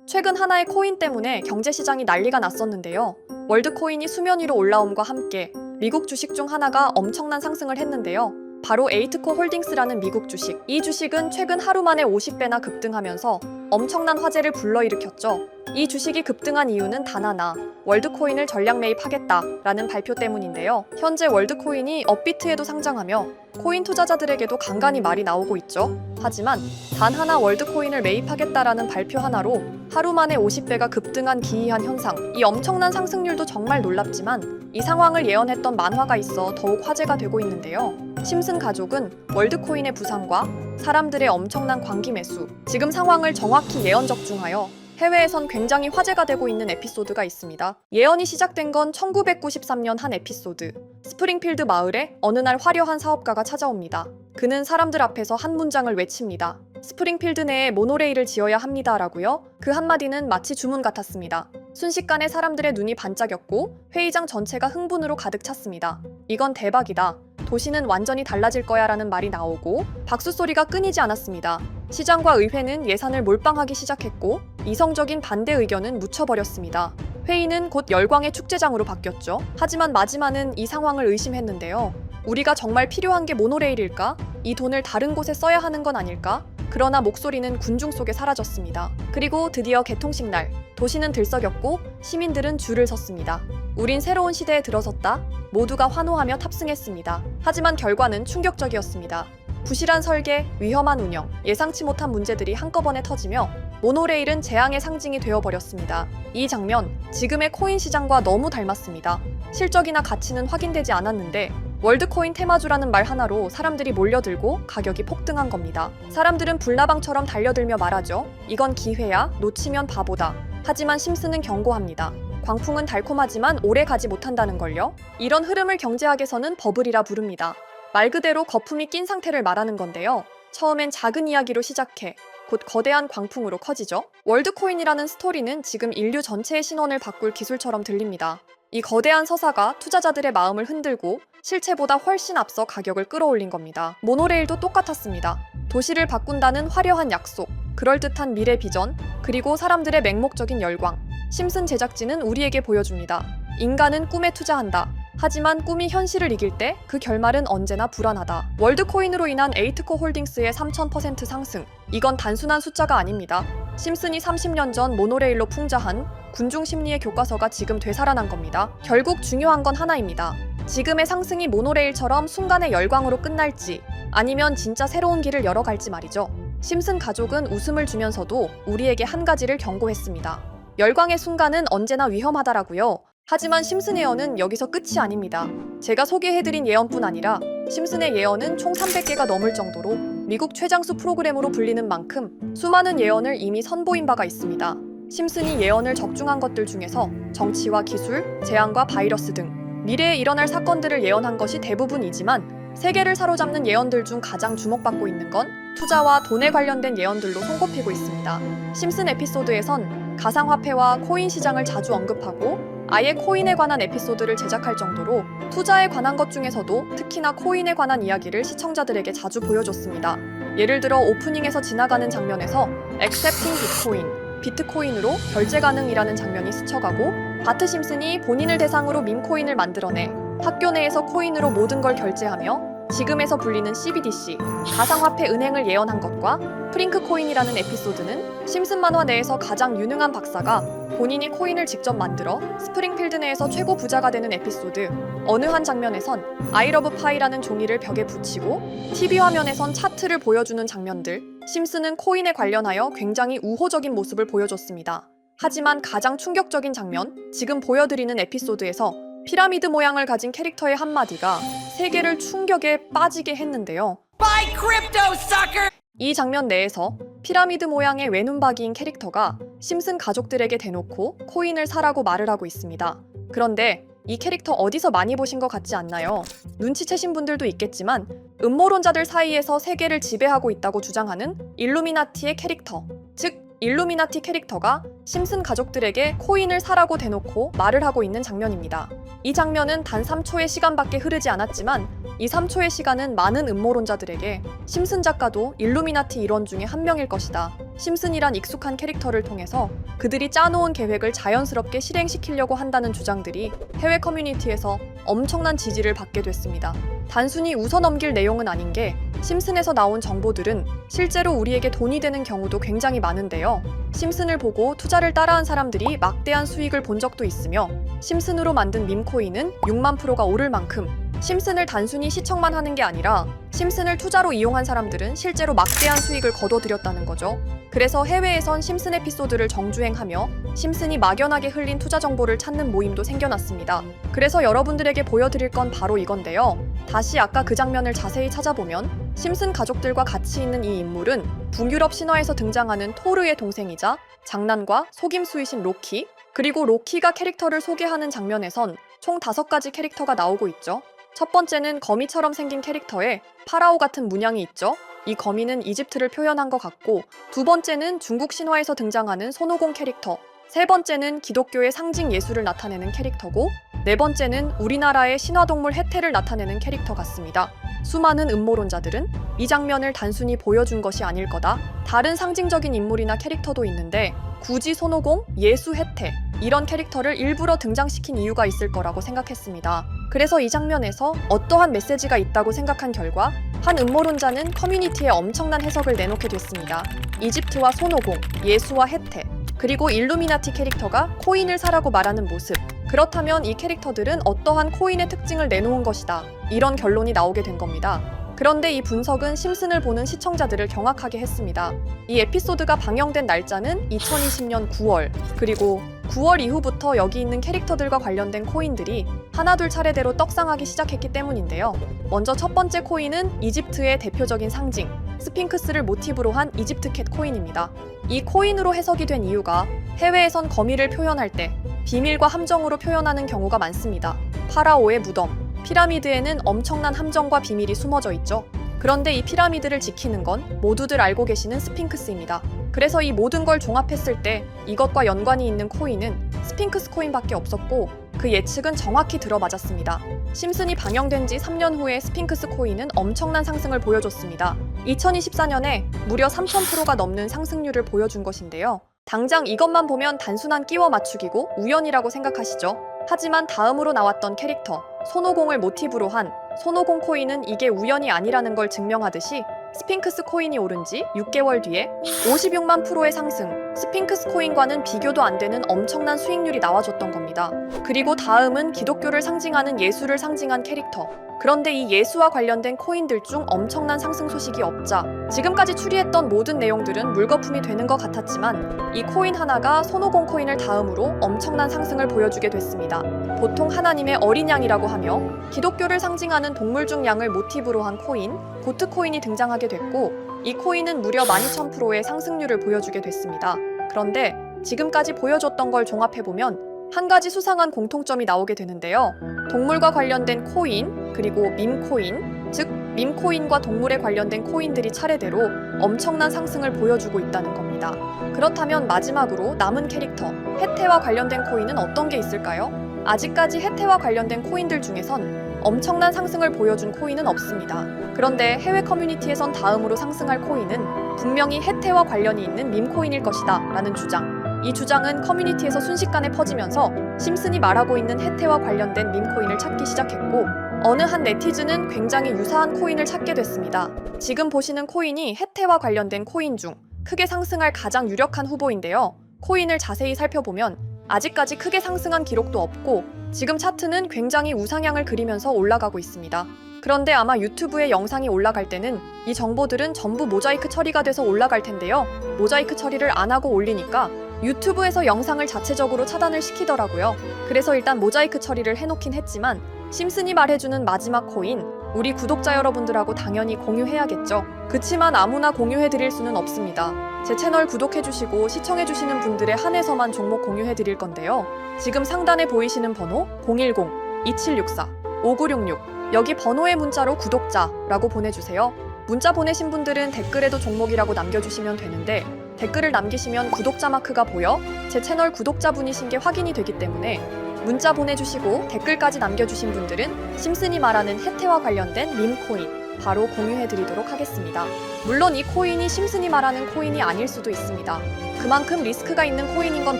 최근 하나의 코인 때문에 경제시장이 난리가 났었는데요. 월드코인이 수면 위로 올라옴과 함께 미국 주식 중 하나가 엄청난 상승을 했는데요. 바로 에이트코 홀딩스라는 미국 주식. 이 주식은 최근 하루 만에 50배나 급등하면서 엄청난 화제를 불러일으켰죠. 이 주식이 급등한 이유는 단 하나, 월드코인을 전량 매입하겠다라는 발표 때문인데요. 현재 월드코인이 업비트에도 상장하며 코인 투자자들에게도 간간히 말이 나오고 있죠. 하지만 단 하나 월드코인을 매입하겠다라는 발표 하나로 하루 만에 50배가 급등한 기이한 현상. 이 엄청난 상승률도 정말 놀랍지만 이 상황을 예언했던 만화가 있어 더욱 화제가 되고 있는데요. 심슨 가족은 월드코인의 부상과 사람들의 엄청난 광기 매수, 지금 상황을 정확히 예언 적중하여 해외에선 굉장히 화제가 되고 있는 에피소드가 있습니다. 예언이 시작된 건 1993년 한 에피소드. 스프링필드 마을에 어느 날 화려한 사업가가 찾아옵니다. 그는 사람들 앞에서 한 문장을 외칩니다. 스프링필드 내에 모노레일을 지어야 합니다라고요. 그 한마디는 마치 주문 같았습니다. 순식간에 사람들의 눈이 반짝였고 회의장 전체가 흥분으로 가득 찼습니다. 이건 대박이다. 도시는 완전히 달라질 거야 라는 말이 나오고 박수 소리가 끊이지 않았습니다. 시장과 의회는 예산을 몰빵하기 시작했고 이성적인 반대 의견은 묻혀버렸습니다. 회의는 곧 열광의 축제장으로 바뀌었죠. 하지만 마지막은 이 상황을 의심했는데요. 우리가 정말 필요한 게 모노레일일까? 이 돈을 다른 곳에 써야 하는 건 아닐까? 그러나 목소리는 군중 속에 사라졌습니다. 그리고 드디어 개통식 날, 도시는 들썩였고 시민들은 줄을 섰습니다. 우린 새로운 시대에 들어섰다. 모두가 환호하며 탑승했습니다. 하지만 결과는 충격적이었습니다. 부실한 설계, 위험한 운영, 예상치 못한 문제들이 한꺼번에 터지며 모노레일은 재앙의 상징이 되어버렸습니다. 이 장면, 지금의 코인 시장과 너무 닮았습니다. 실적이나 가치는 확인되지 않았는데 월드코인 테마주라는 말 하나로 사람들이 몰려들고 가격이 폭등한 겁니다. 사람들은 불나방처럼 달려들며 말하죠. 이건 기회야, 놓치면 바보다. 하지만 심슨은 경고합니다. 광풍은 달콤하지만 오래 가지 못한다는 걸요. 이런 흐름을 경제학에서는 버블이라 부릅니다. 말 그대로 거품이 낀 상태를 말하는 건데요. 처음엔 작은 이야기로 시작해 곧 거대한 광풍으로 커지죠. 월드코인이라는 스토리는 지금 인류 전체의 신원을 바꿀 기술처럼 들립니다. 이 거대한 서사가 투자자들의 마음을 흔들고 실체보다 훨씬 앞서 가격을 끌어올린 겁니다. 모노레일도 똑같았습니다. 도시를 바꾼다는 화려한 약속, 그럴듯한 미래 비전, 그리고 사람들의 맹목적인 열광. 심슨 제작진은 우리에게 보여줍니다. 인간은 꿈에 투자한다. 하지만 꿈이 현실을 이길 때 그 결말은 언제나 불안하다. 월드코인으로 인한 에이트코 홀딩스의 3000% 상승. 이건 단순한 숫자가 아닙니다. 심슨이 30년 전 모노레일로 풍자한 군중 심리의 교과서가 지금 되살아난 겁니다. 결국 중요한 건 하나입니다. 지금의 상승이 모노레일처럼 순간의 열광으로 끝날지 아니면 진짜 새로운 길을 열어갈지 말이죠. 심슨 가족은 웃음을 주면서도 우리에게 한 가지를 경고했습니다. 열광의 순간은 언제나 위험하다라고요. 하지만 심슨 예언은 여기서 끝이 아닙니다. 제가 소개해드린 예언뿐 아니라 심슨의 예언은 총 300개가 넘을 정도로 미국 최장수 프로그램으로 불리는 만큼 수많은 예언을 이미 선보인 바가 있습니다. 심슨이 예언을 적중한 것들 중에서 정치와 기술, 재앙과 바이러스 등 미래에 일어날 사건들을 예언한 것이 대부분이지만 세계를 사로잡는 예언들 중 가장 주목받고 있는 건 투자와 돈에 관련된 예언들로 손꼽히고 있습니다. 심슨 에피소드에선 가상화폐와 코인 시장을 자주 언급하고 아예 코인에 관한 에피소드를 제작할 정도로 투자에 관한 것 중에서도 특히나 코인에 관한 이야기를 시청자들에게 자주 보여줬습니다. 예를 들어 오프닝에서 지나가는 장면에서 Accepting Bitcoin, 비트코인으로 결제 가능이라는 장면이 스쳐가고 바트 심슨이 본인을 대상으로 밈코인을 만들어내 학교 내에서 코인으로 모든 걸 결제하며 지금에서 불리는 CBDC, 가상화폐 은행을 예언한 것과 프링크 코인이라는 에피소드는 심슨 만화 내에서 가장 유능한 박사가 본인이 코인을 직접 만들어 스프링필드 내에서 최고 부자가 되는 에피소드. 어느 한 장면에선 I love pie라는 종이를 벽에 붙이고 TV 화면에선 차트를 보여주는 장면들. 심슨은 코인에 관련하여 굉장히 우호적인 모습을 보여줬습니다. 하지만 가장 충격적인 장면, 지금 보여드리는 에피소드에서 피라미드 모양을 가진 캐릭터의 한마디가 세계를 충격에 빠지게 했는데요. Buy crypto, sucker! 이 장면 내에서 피라미드 모양의 외눈박이인 캐릭터가 심슨 가족들에게 대놓고 코인을 사라고 말을 하고 있습니다. 그런데 이 캐릭터 어디서 많이 보신 것 같지 않나요? 눈치채신 분들도 있겠지만 음모론자들 사이에서 세계를 지배하고 있다고 주장하는 일루미나티의 캐릭터, 즉 일루미나티 캐릭터가 심슨 가족들에게 코인을 사라고 대놓고 말을 하고 있는 장면입니다. 이 장면은 단 3초의 시간밖에 흐르지 않았지만 이 3초의 시간은 많은 음모론자들에게 심슨 작가도 일루미나티 일원 중에 한 명일 것이다 심슨이란 익숙한 캐릭터를 통해서 그들이 짜놓은 계획을 자연스럽게 실행시키려고 한다는 주장들이 해외 커뮤니티에서 엄청난 지지를 받게 됐습니다. 단순히 웃어넘길 내용은 아닌 게 심슨에서 나온 정보들은 실제로 우리에게 돈이 되는 경우도 굉장히 많은데요. 심슨을 보고 투자를 따라한 사람들이 막대한 수익을 본 적도 있으며 심슨으로 만든 밈코인은 6만 프로가 오를 만큼 심슨을 단순히 시청만 하는 게 아니라 심슨을 투자로 이용한 사람들은 실제로 막대한 수익을 거둬들였다는 거죠. 그래서 해외에선 심슨 에피소드를 정주행하며 심슨이 막연하게 흘린 투자 정보를 찾는 모임도 생겨났습니다. 그래서 여러분들에게 보여드릴 건 바로 이건데요. 다시 아까 그 장면을 자세히 찾아보면 심슨 가족들과 같이 있는 이 인물은 북유럽 신화에서 등장하는 토르의 동생이자 장난과 속임수이신 로키, 그리고 로키가 캐릭터를 소개하는 장면에선 총 5가지 캐릭터가 나오고 있죠. 첫 번째는 거미처럼 생긴 캐릭터에 파라오 같은 문양이 있죠. 이 거미는 이집트를 표현한 것 같고, 두 번째는 중국 신화에서 등장하는 손오공 캐릭터, 세 번째는 기독교의 상징 예수를 나타내는 캐릭터고, 네 번째는 우리나라의 신화동물 해태를 나타내는 캐릭터 같습니다. 수많은 음모론자들은 이 장면을 단순히 보여준 것이 아닐 거다, 다른 상징적인 인물이나 캐릭터도 있는데 굳이 손오공, 예수, 해태 이런 캐릭터를 일부러 등장시킨 이유가 있을 거라고 생각했습니다. 그래서 이 장면에서 어떠한 메시지가 있다고 생각한 결과 한 음모론자는 커뮤니티에 엄청난 해석을 내놓게 됐습니다. 이집트와 손오공, 예수와 해태, 그리고 일루미나티 캐릭터가 코인을 사라고 말하는 모습, 그렇다면 이 캐릭터들은 어떠한 코인의 특징을 내놓은 것이다, 이런 결론이 나오게 된 겁니다. 그런데 이 분석은 심슨을 보는 시청자들을 경악하게 했습니다. 이 에피소드가 방영된 날짜는 2020년 9월, 그리고 9월 이후부터 여기 있는 캐릭터들과 관련된 코인들이 하나둘 차례대로 떡상하기 시작했기 때문인데요. 먼저 첫 번째 코인은 이집트의 대표적인 상징, 스핑크스를 모티브로 한 이집트 캣 코인입니다. 이 코인으로 해석이 된 이유가 해외에선 거미를 표현할 때 비밀과 함정으로 표현하는 경우가 많습니다. 파라오의 무덤, 피라미드에는 엄청난 함정과 비밀이 숨어져 있죠. 그런데 이 피라미드를 지키는 건 모두들 알고 계시는 스핑크스입니다. 그래서 이 모든 걸 종합했을 때 이것과 연관이 있는 코인은 스핑크스 코인밖에 없었고, 그 예측은 정확히 들어맞았습니다. 심슨이 방영된 지 3년 후에 스핑크스 코인은 엄청난 상승을 보여줬습니다. 2024년에 무려 3000%가 넘는 상승률을 보여준 것인데요. 당장 이것만 보면 단순한 끼워 맞추기고 우연이라고 생각하시죠? 하지만 다음으로 나왔던 캐릭터, 손오공을 모티브로 한 손오공 코인은 이게 우연이 아니라는 걸 증명하듯이 스핑크스 코인이 오른 지 6개월 뒤에 56만 프로의 상승, 스핑크스 코인과는 비교도 안 되는 엄청난 수익률이 나와줬던 겁니다. 그리고 다음은 기독교를 상징하는 예수를 상징한 캐릭터. 그런데 이 예수와 관련된 코인들 중 엄청난 상승 소식이 없자 지금까지 추리했던 모든 내용들은 물거품이 되는 것 같았지만 이 코인 하나가 손오공 코인을 다음으로 엄청난 상승을 보여주게 됐습니다. 보통 하나님의 어린 양이라고 하며 기독교를 상징하는 동물 중 양을 모티브로 한 코인, 고트 코인이 등장하게 됐고, 이 코인은 무려 12,000%의 상승률을 보여주게 됐습니다. 그런데 지금까지 보여줬던 걸 종합해보면 한 가지 수상한 공통점이 나오게 되는데요. 동물과 관련된 코인, 그리고 밈코인, 즉 밈코인과 동물에 관련된 코인들이 차례대로 엄청난 상승을 보여주고 있다는 겁니다. 그렇다면 마지막으로 남은 캐릭터, 해태와 관련된 코인은 어떤 게 있을까요? 아직까지 해태와 관련된 코인들 중에선 엄청난 상승을 보여준 코인은 없습니다. 그런데 해외 커뮤니티에선 다음으로 상승할 코인은 분명히 해태와 관련이 있는 밈코인일 것이다 라는 주장. 이 주장은 커뮤니티에서 순식간에 퍼지면서 심슨이 말하고 있는 해태와 관련된 밈코인을 찾기 시작했고, 어느 한 네티즌은 굉장히 유사한 코인을 찾게 됐습니다. 지금 보시는 코인이 해태와 관련된 코인 중 크게 상승할 가장 유력한 후보인데요. 코인을 자세히 살펴보면 아직까지 크게 상승한 기록도 없고 지금 차트는 굉장히 우상향을 그리면서 올라가고 있습니다. 그런데 아마 유튜브에 영상이 올라갈 때는 이 정보들은 전부 모자이크 처리가 돼서 올라갈 텐데요. 모자이크 처리를 안 하고 올리니까 유튜브에서 영상을 자체적으로 차단을 시키더라고요. 그래서 일단 모자이크 처리를 해놓긴 했지만 심슨이 말해주는 마지막 코인, 우리 구독자 여러분들하고 당연히 공유해야겠죠. 그치만 아무나 공유해드릴 수는 없습니다. 제 채널 구독해주시고 시청해주시는 분들에 한해서만 종목 공유해드릴 건데요. 지금 상단에 보이시는 번호 010-2764-5966 여기 번호의 문자로 구독자라고 보내주세요. 문자 보내신 분들은 댓글에도 종목이라고 남겨주시면 되는데 댓글을 남기시면 구독자 마크가 보여 제 채널 구독자분이신 게 확인이 되기 때문에 문자 보내주시고 댓글까지 남겨주신 분들은 심슨이 말하는 해태와 관련된 밈코인, 바로 공유해드리도록 하겠습니다. 물론 이 코인이 심슨이 말하는 코인이 아닐 수도 있습니다. 그만큼 리스크가 있는 코인인 건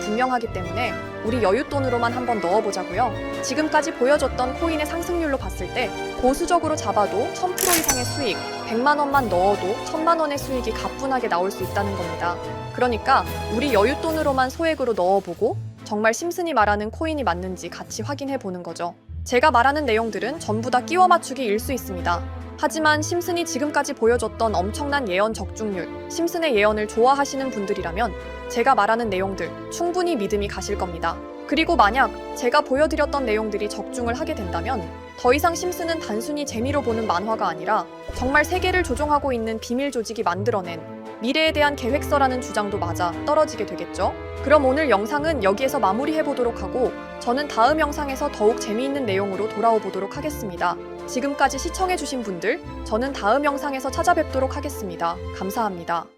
분명하기 때문에 우리 여윳돈으로만 한번 넣어보자고요. 지금까지 보여줬던 코인의 상승률로 봤을 때 보수적으로 잡아도 1000% 이상의 수익, 100만 원만 넣어도 1000만 원의 수익이 가뿐하게 나올 수 있다는 겁니다. 그러니까 우리 여윳돈으로만 소액으로 넣어보고 정말 심슨이 말하는 코인이 맞는지 같이 확인해 보는 거죠. 제가 말하는 내용들은 전부 다 끼워 맞추기일 수 있습니다. 하지만 심슨이 지금까지 보여줬던 엄청난 예언 적중률, 심슨의 예언을 좋아하시는 분들이라면 제가 말하는 내용들 충분히 믿음이 가실 겁니다. 그리고 만약 제가 보여드렸던 내용들이 적중을 하게 된다면 더 이상 심슨은 단순히 재미로 보는 만화가 아니라 정말 세계를 조종하고 있는 비밀 조직이 만들어낸 미래에 대한 계획서라는 주장도 맞아 떨어지게 되겠죠? 그럼 오늘 영상은 여기에서 마무리해보도록 하고 저는 다음 영상에서 더욱 재미있는 내용으로 돌아오도록 하겠습니다. 지금까지 시청해주신 분들, 저는 다음 영상에서 찾아뵙도록 하겠습니다. 감사합니다.